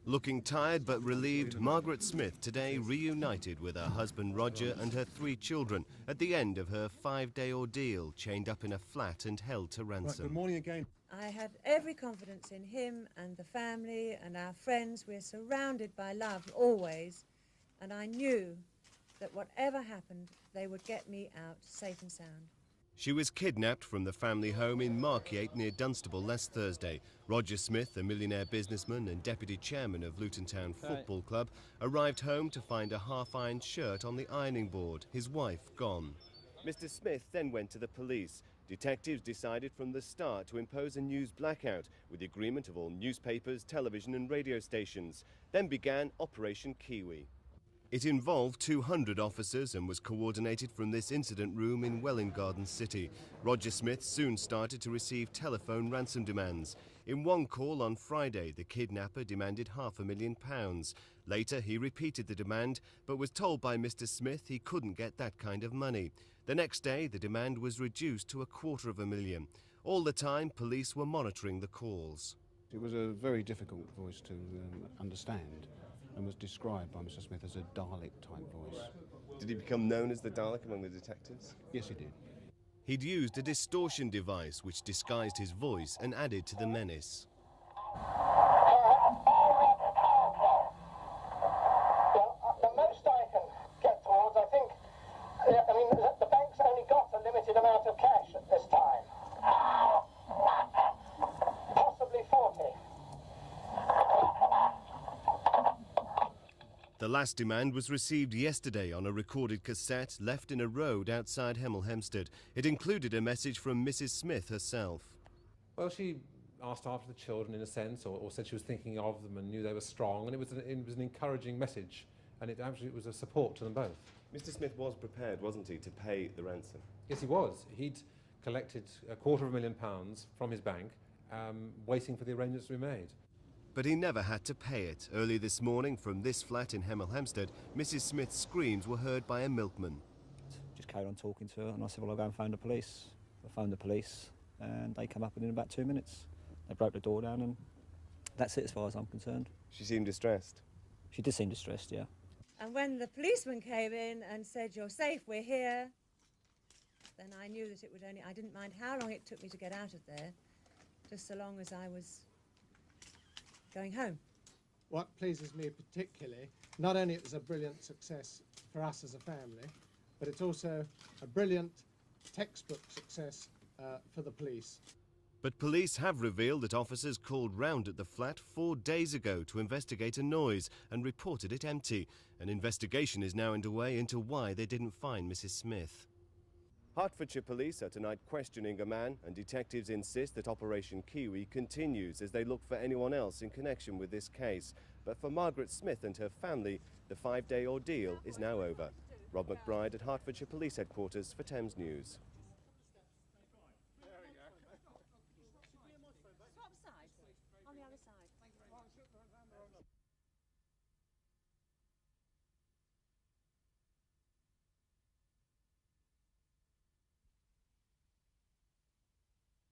Looking tired but relieved, Margaret Smith today reunited with her husband Roger and her 3 children at the end of her 5-day ordeal, chained up in a flat and held to ransom. Right, good morning again. I had every confidence in him and the family and our friends. We're surrounded by love always, and I knew that whatever happened, they would get me out safe and sound. She was kidnapped from the family home in Markyate near Dunstable last Thursday. Roger Smith, a millionaire businessman and deputy chairman of Luton Town Football Club, arrived home to find a half-ironed shirt on the ironing board, his wife gone. Mr. Smith then went to the police. Detectives decided from the start to impose a news blackout with the agreement of all newspapers, television and radio stations. Then began Operation Kiwi. It involved 200 officers and was coordinated from this incident room in Welwyn Garden City. Roger Smith soon started to receive telephone ransom demands. In one call on Friday, the kidnapper demanded £500,000. Later, he repeated the demand, but was told by Mr. Smith he couldn't get that kind of money. The next day, the demand was reduced to £250,000. All the time, police were monitoring the calls. It was a very difficult voice to understand, and was described by Mr. Smith as a Dalek-type voice. Did he become known as the Dalek among the detectives? Yes, he did. He'd used a distortion device which disguised his voice and added to the menace. Well, the most I can get towards, I think, the bank's only got a limited amount of cash at this time. Possibly 40. The last demand was received yesterday on a recorded cassette left in a road outside Hemel Hempstead. It included a message from Mrs. Smith herself. Well, she asked after the children in a sense, or said she was thinking of them and knew they were strong, and it was an encouraging message, and it was a support to them both. Mr. Smith was prepared, wasn't he, to pay the ransom? Yes, he was. He'd collected £250,000 from his bank, waiting for the arrangements to be made. But he never had to pay it. Early this morning, from this flat in Hemel Hempstead, Mrs. Smith's screams were heard by a milkman. Just carried on talking to her, and I said, well, I'll go and phone the police. I phoned the police, and they come up within about 2 minutes. They broke the door down, and that's it as far as I'm concerned. She seemed distressed. She did seem distressed, yeah. And when the policeman came in and said, "You're safe, we're here," then I knew that I didn't mind how long it took me to get out of there, just so long as I was going home. What pleases me particularly, not only it was a brilliant success for us as a family, but it's also a brilliant textbook success for the police. But police have revealed that officers called round at the flat 4 days ago to investigate a noise and reported it empty. An investigation is now underway into why they didn't find Mrs. Smith. Hertfordshire police are tonight questioning a man, and detectives insist that Operation Kiwi continues as they look for anyone else in connection with this case. But for Margaret Smith and her family, the 5-day ordeal is now over. Rob McBride at Hertfordshire Police Headquarters for Thames News. Swap sides on the other side.